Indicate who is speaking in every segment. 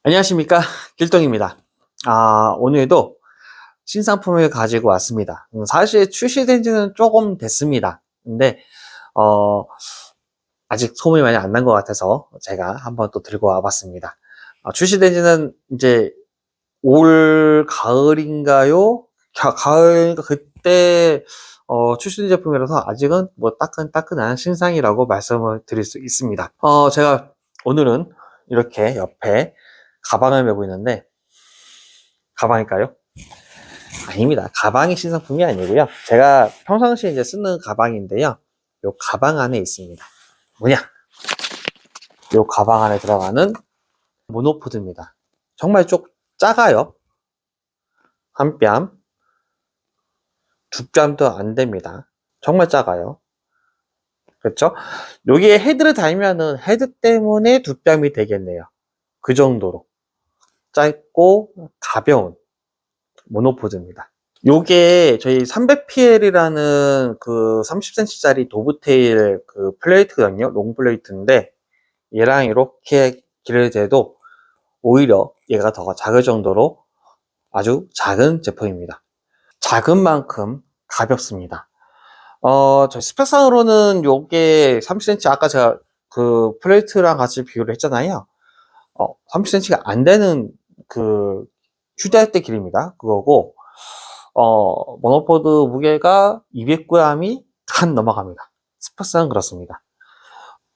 Speaker 1: 안녕하십니까, 길동입니다. 오늘도 신상품을 가지고 왔습니다. 사실 출시된 지는 조금 됐습니다. 근데 어, 아직 소문이 많이 안 난 것 같아서 제가 한번 또 들고 와봤습니다. 출시된 지는 이제 올 가을인가요? 가을 그때 출시된 제품이라서 아직은 뭐 따끈따끈한 신상이라고 말씀을 드릴 수 있습니다. 제가 오늘은 이렇게 옆에 가방을 메고 있는데, 가방일까요? 아닙니다. 가방이 신상품이 아니고요. 제가 평상시에 이제 쓰는 가방인데요. 요 가방 안에 있습니다. 뭐냐? 요 가방 안에 들어가는 모노포드입니다. 정말 좀 작아요. 한 뼘, 두 뼘도 안 됩니다. 정말 작아요. 그렇죠? 여기에 헤드를 달면은 헤드 때문에 두 뼘이 되겠네요. 그 정도로 짧고 가벼운 모노포드입니다. 요게 저희 300PL이라는 그 30cm짜리 도브테일 그 플레이트거든요. 롱 플레이트인데 얘랑 이렇게 길을 재도 오히려 얘가 더 작을 정도로 아주 작은 제품입니다. 작은 만큼 가볍습니다. 저희 스펙상으로는 요게 30cm, 아까 제가 그 플레이트랑 같이 비교를 했잖아요. 30cm가 안 되는 그 휴대할 때 길입니다. 그거고 모노포드 무게가 200g이 간 넘어갑니다. 스펙상은 그렇습니다.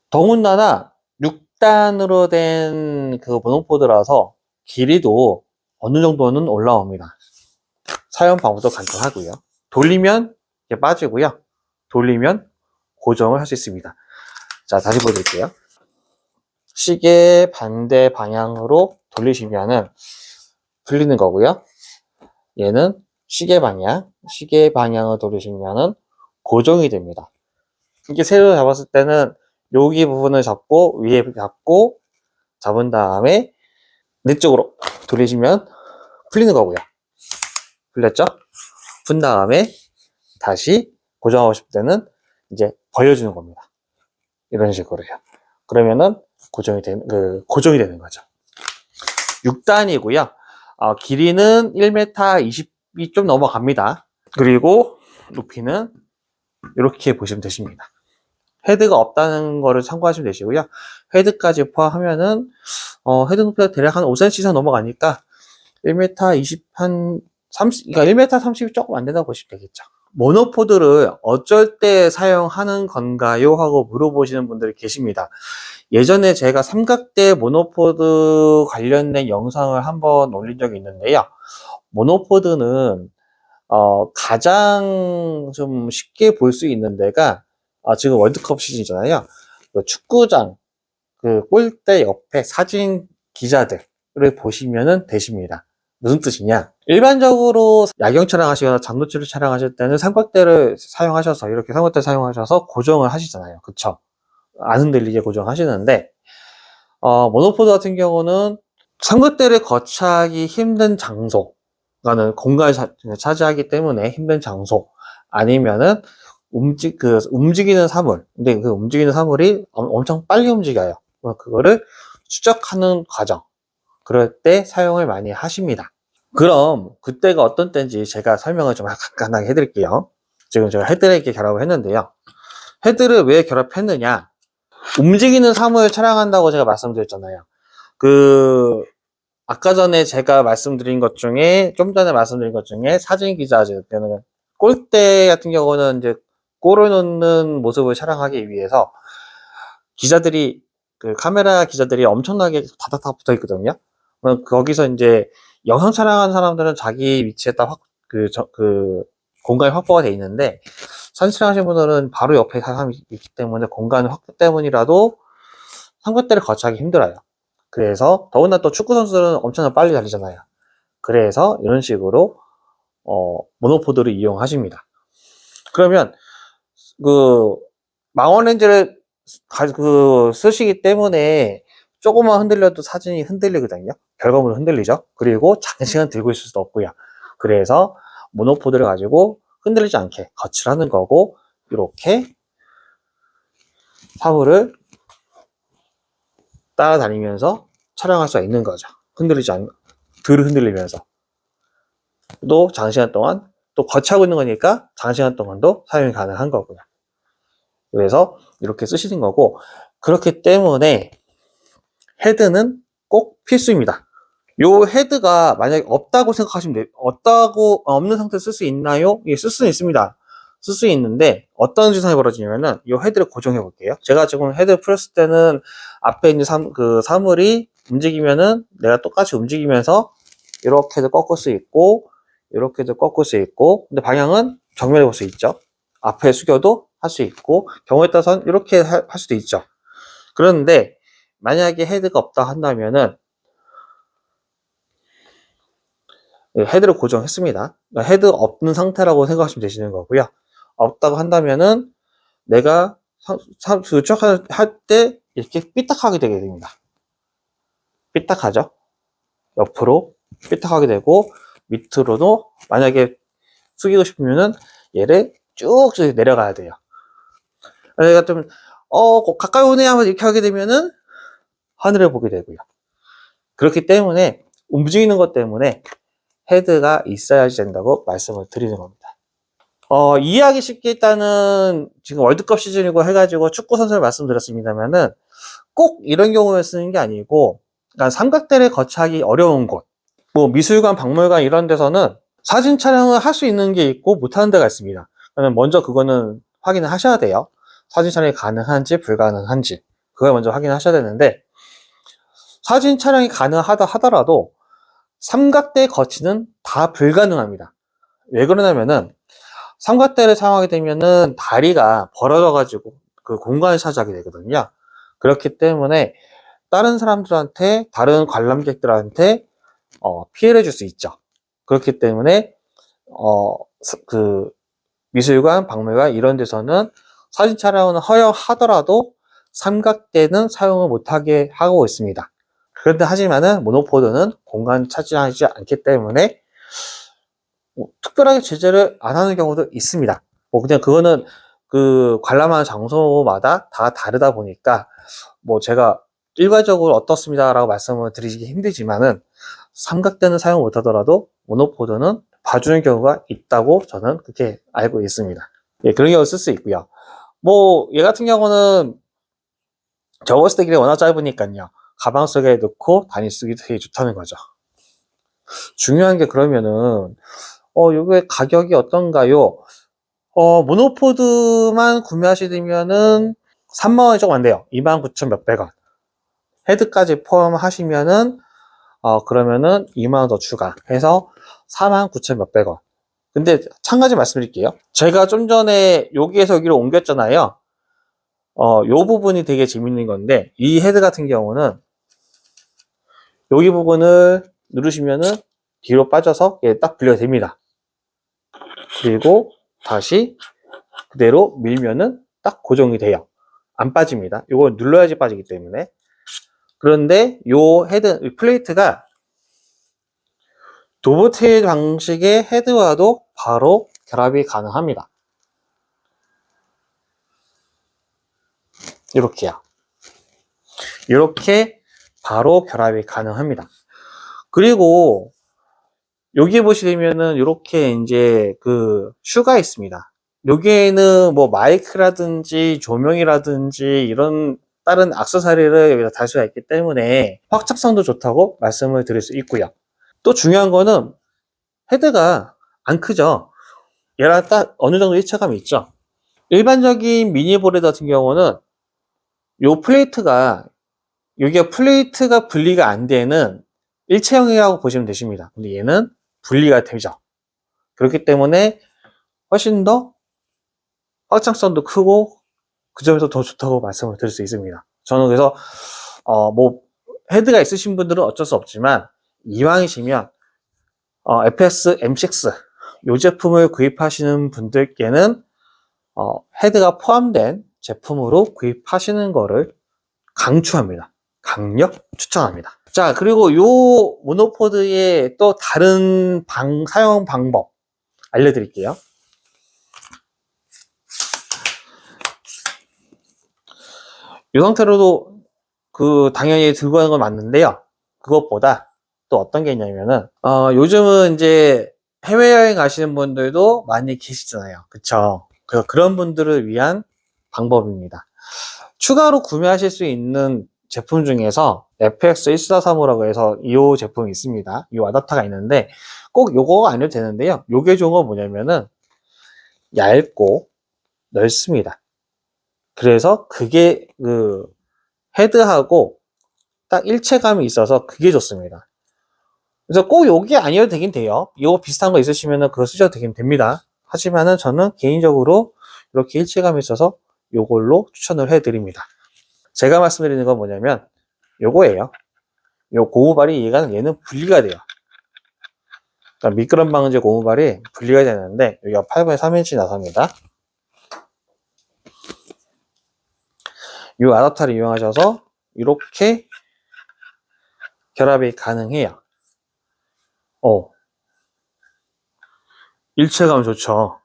Speaker 1: 더군다나 6단으로 된 그 모노포드라서 길이도 어느 정도는 올라옵니다. 사용 방법도 간단하고요. 돌리면 이게 빠지고요. 돌리면 고정을 할 수 있습니다. 자, 다시 보여드릴게요. 시계 반대 방향으로 돌리시면은 풀리는 거고요. 얘는 시계 방향을 돌리시면은 고정이 됩니다. 이게 새로 잡았을 때는 여기 부분을 잡고 위에 잡고 잡은 다음에 내 쪽으로 돌리시면 풀리는 거고요. 풀렸죠? 푼 다음에 다시 고정하고 싶을 때는 이제 벌려주는 겁니다. 이런 식으로요. 그러면은 고정이 되는 거죠. 6단이고요. 길이는 1m 20이 좀 넘어갑니다. 그리고 높이는 이렇게 보시면 되십니다. 헤드가 없다는 거를 참고하시면 되시고요. 헤드까지 포함하면은 헤드 높이가 대략 한 5cm 이상 넘어가니까 1m 20, 한 30, 그러니까 1m 30이 조금 안 된다고 보시면 되겠죠. 모노포드를 어쩔 때 사용하는 건가요? 하고 물어보시는 분들이 계십니다. 예전에 제가 삼각대 모노포드 관련된 영상을 한번 올린 적이 있는데요. 모노포드는 가장 좀 쉽게 볼 수 있는 데가 지금 월드컵 시즌이잖아요. 그 축구장 그 골대 옆에 사진 기자들을 보시면 되십니다. 무슨 뜻이냐? 일반적으로 야경 촬영하시거나 장노출을 촬영하실 때는 삼각대를 사용하셔서 이렇게 삼각대 사용하셔서 고정을 하시잖아요. 그쵸? 안 흔들리게 고정하시는데 모노포드 같은 경우는 삼각대를 거치하기 힘든 장소, 그러니까 공간을 차지하기 때문에 힘든 장소, 아니면은 움직이는 사물. 근데 그 움직이는 사물이 엄청 빨리 움직여요. 그거를 추적하는 과정. 그럴 때 사용을 많이 하십니다. 그럼 그때가 어떤 때인지 제가 설명을 좀 간단하게 해드릴게요. 지금 제가 헤드를 이렇게 결합을 했는데요. 헤드를 왜 결합했느냐? 움직이는 사물을 촬영한다고 제가 말씀드렸잖아요. 아까 전에 제가 말씀드린 것 중에, 좀 전에 말씀드린 것 중에 사진 기자들, 골대 같은 경우는 이제 골을 넣는 모습을 촬영하기 위해서 카메라 기자들이 엄청나게 다닥다닥 붙어 있거든요. 거기서 이제 영상 촬영하는 사람들은 자기 위치에 딱 공간이 확보가 돼 있는데, 사진 촬영하시는 분들은 바로 옆에 사람이 있기 때문에 공간 확보 때문이라도 삼각대를 거치하기 힘들어요. 그래서 더군다나 또 축구 선수들은 엄청나게 빨리 달리잖아요. 그래서 이런 식으로 모노포드를 이용하십니다. 그러면 그 망원 렌즈를 쓰시기 때문에 조금만 흔들려도 사진이 흔들리거든요. 결과물은 흔들리죠. 그리고 장시간 들고 있을 수도 없고요. 그래서 모노포드를 가지고 흔들리지 않게 거치를 하는 거고, 이렇게 사물을 따라다니면서 촬영할 수가 있는 거죠. 덜 흔들리면서 또 장시간 동안 또 거치하고 있는 거니까 장시간 동안도 사용이 가능한 거고요. 그래서 이렇게 쓰시는 거고, 그렇기 때문에 헤드는 꼭 필수입니다. 요 헤드가 만약에 없다고 생각하시면 돼요. 없는 상태에서 쓸 수 있나요? 예, 쓸 수는 있습니다. 쓸 수 있는데 어떤 증상이 벌어지냐면은 요 헤드를 고정해 볼게요. 제가 지금 헤드 풀었을 때는 앞에 있는 사물이 움직이면은 내가 똑같이 움직이면서 이렇게도 꺾을 수 있고 이렇게도 꺾을 수 있고, 근데 방향은 정면에 볼 수 있죠. 앞에 숙여도 할 수 있고, 경우에 따라서는 이렇게 할 수도 있죠. 그런데 만약에 헤드가 없다 한다면은 헤드를 고정했습니다. 그러니까 헤드 없는 상태라고 생각하시면 되시는 거고요. 없다고 한다면은 내가 쫓할 때 이렇게 삐딱하게 되게 됩니다. 삐딱하죠? 옆으로 삐딱하게 되고, 밑으로도 만약에 숙이고 싶으면은 얘를 쭉쭉 내려가야 돼요. 내가 좀 가까이 오네 하면 이렇게 하게 되면은 하늘을 보게 되고요. 그렇기 때문에 움직이는 것 때문에 헤드가 있어야지 된다고 말씀을 드리는 겁니다. 이해하기 쉽게 일단은 지금 월드컵 시즌이고 해가지고 축구 선수를 말씀드렸습니다만은 꼭 이런 경우에 쓰는 게 아니고, 그러니까 삼각대를 거치하기 어려운 곳, 뭐 미술관, 박물관 이런 데서는 사진 촬영을 할 수 있는 게 있고 못하는 데가 있습니다. 그러면 먼저 그거는 확인을 하셔야 돼요. 사진 촬영이 가능한지 불가능한지 그걸 먼저 확인하셔야 되는데, 사진 촬영이 가능하다 하더라도 삼각대 거치는 다 불가능합니다. 왜 그러냐면은 삼각대를 사용하게 되면은 다리가 벌어져 가지고 그 공간을 차지하게 되거든요. 그렇기 때문에 다른 사람들한테, 다른 관람객들한테 피해를 줄 수 있죠. 그렇기 때문에 그 미술관, 박물관 이런 데서는 사진 촬영은 허용하더라도 삼각대는 사용을 못하게 하고 있습니다. 그런데 하지만은 모노포드는 공간 차지하지 않기 때문에 뭐 특별하게 제재를 안 하는 경우도 있습니다. 뭐 그냥 그거는 그 관람하는 장소마다 다 다르다 보니까 뭐 제가 일괄적으로 어떻습니다라고 말씀을 드리기 힘들지만은, 삼각대는 사용 못하더라도 모노포드는 봐주는 경우가 있다고 저는 그렇게 알고 있습니다. 예, 그런 경우 쓸 수 있고요. 뭐 얘 같은 경우는 접었을 때 길이 워낙 짧으니까요, 가방 속에 넣고 다닐 수 있기 되게 좋다는 거죠. 중요한 게 그러면은 요게 가격이 어떤가요? 모노포드만 구매하시려면은 3만원이 조금 안 돼요. 29,000 몇백 원. 헤드까지 포함하시면은 그러면은 2만원 더 추가해서 49,000 몇백 원. 근데 한 가지 말씀드릴게요. 제가 좀 전에 여기에서 여기로 옮겼잖아요. 요 부분이 되게 재밌는 건데, 이 헤드 같은 경우는 여기 부분을 누르시면은 뒤로 빠져서 딱 분리됩니다. 그리고 다시 그대로 밀면은 딱 고정이 돼요. 안 빠집니다. 이걸 눌러야지 빠지기 때문에. 그런데 요 헤드 플레이트가 도브테일 방식의 헤드와도 바로 결합이 가능합니다. 이렇게요. 이렇게 바로 결합이 가능합니다. 그리고 여기 보시면은 이렇게 이제 그 슈가 있습니다. 여기에는 뭐 마이크라든지 조명이라든지 이런 다른 액세서리를 여기다 달 수가 있기 때문에 확장성도 좋다고 말씀을 드릴 수 있고요. 또 중요한 거는 헤드가 안 크죠. 얘랑 딱 어느 정도 일체감이 있죠. 일반적인 미니보드 같은 경우는 요 플레이트가, 여기가 플레이트가 분리가 안 되는 일체형이라고 보시면 되십니다. 근데 얘는 분리가 되죠. 그렇기 때문에 훨씬 더 확장성도 크고 그 점에서 더 좋다고 말씀을 드릴 수 있습니다. 저는 그래서 뭐 헤드가 있으신 분들은 어쩔 수 없지만, 이왕이시면 FS M6 이 제품을 구입하시는 분들께는 헤드가 포함된 제품으로 구입하시는 거를 강추합니다. 강력 추천합니다. 자, 그리고 요 모노포드의 또 다른 사용 방법 알려드릴게요. 이 상태로도 당연히 들고 가는 건 맞는데요. 그것보다 또 어떤 게 있냐면은, 요즘은 이제 해외여행 가시는 분들도 많이 계시잖아요. 그쵸? 그런 분들을 위한 방법입니다. 추가로 구매하실 수 있는 제품 중에서 FX1435라고 해서 이 제품이 있습니다. 이 어댑터가 있는데 꼭 요거가 아니어도 되는데요. 요게 좋은 건 뭐냐면은 얇고 넓습니다. 그래서 그게 그 헤드하고 딱 일체감이 있어서 그게 좋습니다. 그래서 꼭 요게 아니어도 되긴 돼요. 이거 비슷한 거 있으시면은 그거 쓰셔도 되긴 됩니다. 하지만은 저는 개인적으로 이렇게 일체감이 있어서 요걸로 추천을 해드립니다. 제가 말씀드리는 건 뭐냐면 요거예요. 요 고무발이 얘는 분리가 돼요. 그러니까 미끄럼 방지 고무발이 분리가 되는데 여기가 8분의 3인치 나사입니다. 이 아답터를 이용하셔서 이렇게 결합이 가능해요. 일체감 좋죠.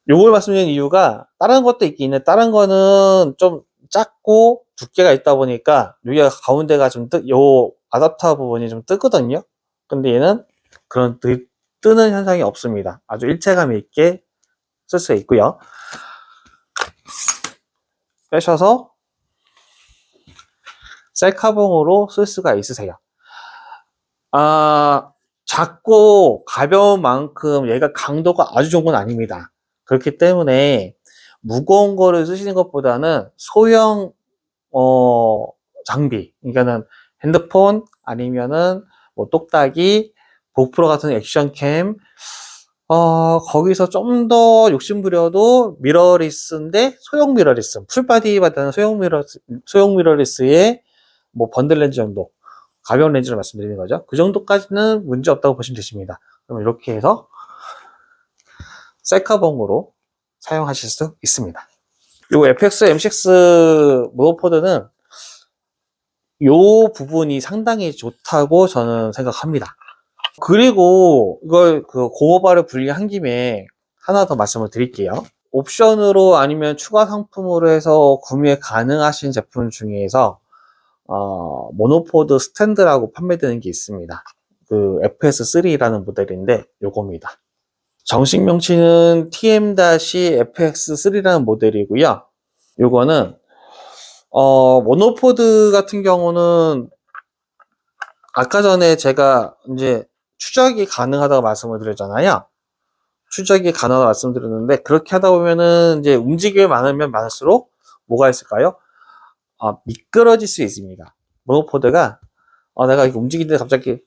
Speaker 1: 요걸 말씀드리는 이유가 다른 것도 있긴 해. 다른 거는 좀 작고 두께가 있다 보니까 여기가 가운데가 요 아답터 부분이 좀 뜨거든요. 근데 얘는 그런 뜨는 현상이 없습니다. 아주 일체감 있게 쓸 수 있고요. 빼셔서 셀카봉으로 쓸 수가 있으세요. 작고 가벼운 만큼 얘가 강도가 아주 좋은 건 아닙니다. 그렇기 때문에 무거운 거를 쓰시는 것보다는 소형 장비, 그러니까는 핸드폰 아니면은 뭐 똑딱이, 고프로 같은 액션캠, 거기서 좀 더 욕심부려도 미러리스인데 소형 미러리스, 풀바디보다는 소형 미러리스의 뭐 번들 렌즈 정도, 가벼운 렌즈를 말씀드리는 거죠. 그 정도까지는 문제 없다고 보시면 되십니다. 그럼 이렇게 해서 셀카봉으로 사용하실 수 있습니다. 요 FX M6 모노포드는 요 부분이 상당히 좋다고 저는 생각합니다. 그리고 이걸 고모바를 분리한 김에 하나 더 말씀을 드릴게요. 옵션으로 아니면 추가 상품으로 해서 구매 가능하신 제품 중에서 모노포드 스탠드라고 판매되는 게 있습니다. 그 FS3라는 모델인데 요겁니다. 정식 명칭은 TM-FX3라는 모델이고요. 요거는 모노포드 같은 경우는 아까 전에 제가 이제 추적이 가능하다고 말씀을 드렸잖아요. 추적이 가능하다고 말씀드렸는데 그렇게 하다 보면은 이제 움직임이 많으면 많을수록 뭐가 있을까요? 미끄러질 수 있습니다. 모노포드가 내가 이렇게 움직이는데 갑자기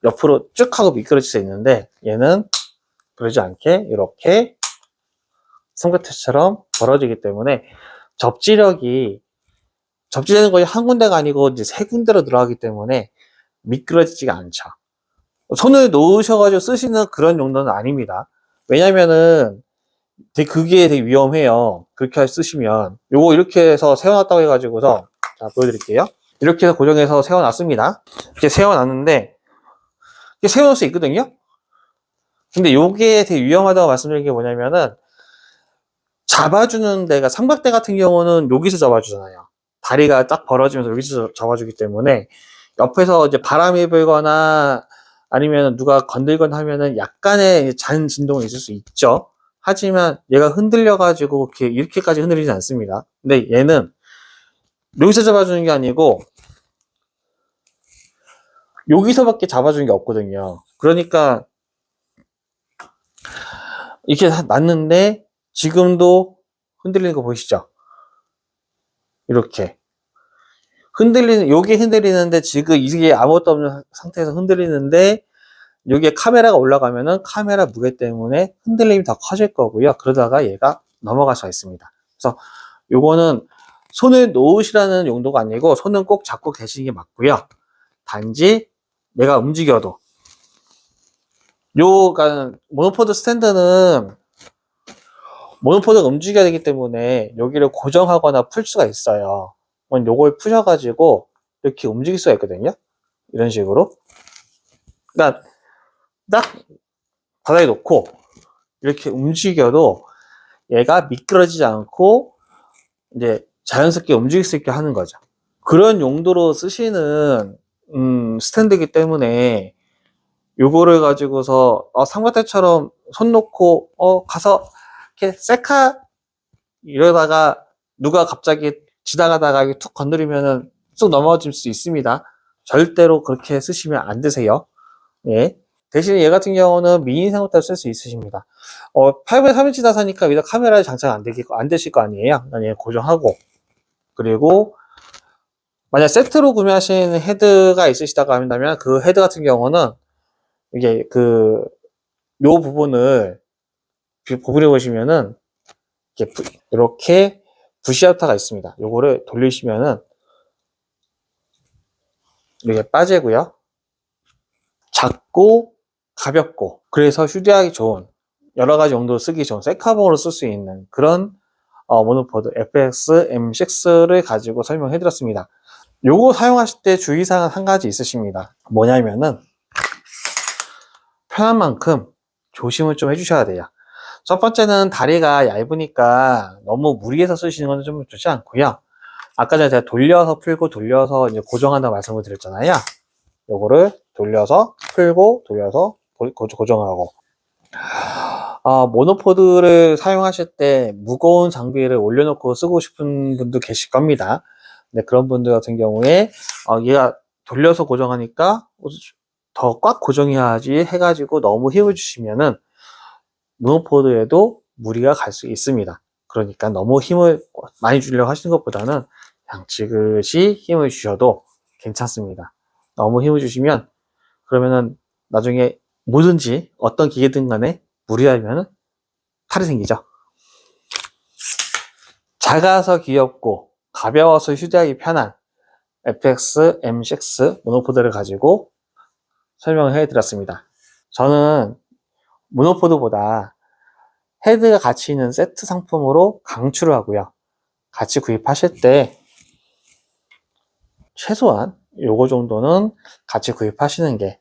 Speaker 1: 옆으로 쭉 하고 미끄러질 수 있는데 얘는 그러지 않게 이렇게 삼각대처럼 벌어지기 때문에 접지되는 거의 한 군데가 아니고 이제 세 군데로 들어가기 때문에 미끄러지지가 않죠. 손을 놓으셔가지고 쓰시는 그런 용도는 아닙니다. 왜냐면은 그게 되게 위험해요. 그렇게 쓰시면 요거 이렇게 해서 세워놨다고 해가지고서 자 보여드릴게요. 이렇게 해서 고정해서 세워놨습니다. 이렇게 세워놨는데 이렇게 세워놓을 수 있거든요. 근데 요게 되게 위험하다고 말씀드린 게 뭐냐면은 잡아주는 데가 삼각대 같은 경우는 여기서 잡아주잖아요. 다리가 딱 벌어지면서 여기서 잡아주기 때문에 옆에서 이제 바람이 불거나 아니면 누가 건들거나 하면은 약간의 잔 진동이 있을 수 있죠. 하지만 얘가 흔들려가지고 이렇게까지 흔들리지 않습니다. 근데 얘는 여기서 잡아주는 게 아니고 여기서밖에 잡아주는 게 없거든요. 그러니까 이렇게 놨는데 지금도 흔들리는 거 보이시죠? 이렇게 여기 흔들리는데 지금 이게 아무것도 없는 상태에서 흔들리는데 여기에 카메라가 올라가면은 카메라 무게 때문에 흔들림이 더 커질 거고요. 그러다가 얘가 넘어갈 수가 있습니다. 그래서 요거는 손을 놓으시라는 용도가 아니고 손은 꼭 잡고 계시는 게 맞고요. 단지 내가 움직여도 모노포드 스탠드는 모노포드가 움직여야 되기 때문에 여기를 고정하거나 풀 수가 있어요. 요걸 푸셔가지고 이렇게 움직일 수가 있거든요. 이런 식으로. 그러니까 딱 바닥에 놓고 이렇게 움직여도 얘가 미끄러지지 않고 이제 자연스럽게 움직일 수 있게 하는 거죠. 그런 용도로 쓰시는 스탠드이기 때문에 요거를 가지고서 삼각대처럼 손 놓고 가서 이렇게 셀카 이러다가 누가 갑자기 지나가다가 이렇게 툭 건드리면은 쑥 넘어질 수 있습니다. 절대로 그렇게 쓰시면 안 되세요. 예. 대신에 얘 같은 경우는 미니 삼각대로 쓸 수 있으십니다. 8분의 3인치 나사니까 위에다 카메라를 장착 안 되실 거 아니에요. 얘 고정하고. 그리고 만약 세트로 구매하신 헤드가 있으시다고 한다면 그 헤드 같은 경우는 이게 요 부분을 구부려 보시면은 이렇게 부시아타가 있습니다. 요거를 돌리시면은 이렇게 빠지고요. 작고 가볍고 그래서 휴대하기 좋은 여러 가지 용도로 쓰기 좋은 셀카봉으로 쓸 수 있는 그런 모노포드 FX M6를 가지고 설명해 드렸습니다. 요거 사용하실 때 주의사항은 한 가지 있으십니다. 뭐냐면은 편한 만큼 조심을 좀 해주셔야 돼요. 첫 번째는 다리가 얇으니까 너무 무리해서 쓰시는 건 좀 좋지 않고요. 아까 전에 제가 돌려서 풀고 돌려서 이제 고정한다고 말씀을 드렸잖아요. 요거를 돌려서 풀고 돌려서 고정하고 모노포드를 사용하실 때 무거운 장비를 올려놓고 쓰고 싶은 분도 계실 겁니다. 근데 그런 분들 같은 경우에 얘가 돌려서 고정하니까 더 꽉 고정해야지 해가지고 너무 힘을 주시면은 모노포드에도 무리가 갈 수 있습니다. 그러니까 너무 힘을 많이 주려고 하시는 것보다는 그냥 지그시 힘을 주셔도 괜찮습니다. 너무 힘을 주시면 그러면은 나중에 뭐든지 어떤 기계든 간에 무리하면 탈이 생기죠. 작아서 귀엽고 가벼워서 휴대하기 편한 FX M6 모노포드를 가지고 설명을 해드렸습니다. 저는 모노포드보다 헤드가 같이 있는 세트 상품으로 강추를 하고요. 같이 구입하실 때 최소한 요거 정도는 같이 구입하시는 게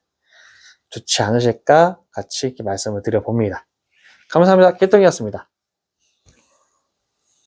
Speaker 1: 좋지 않으실까 같이 이렇게 말씀을 드려봅니다. 감사합니다. 깨똥이었습니다.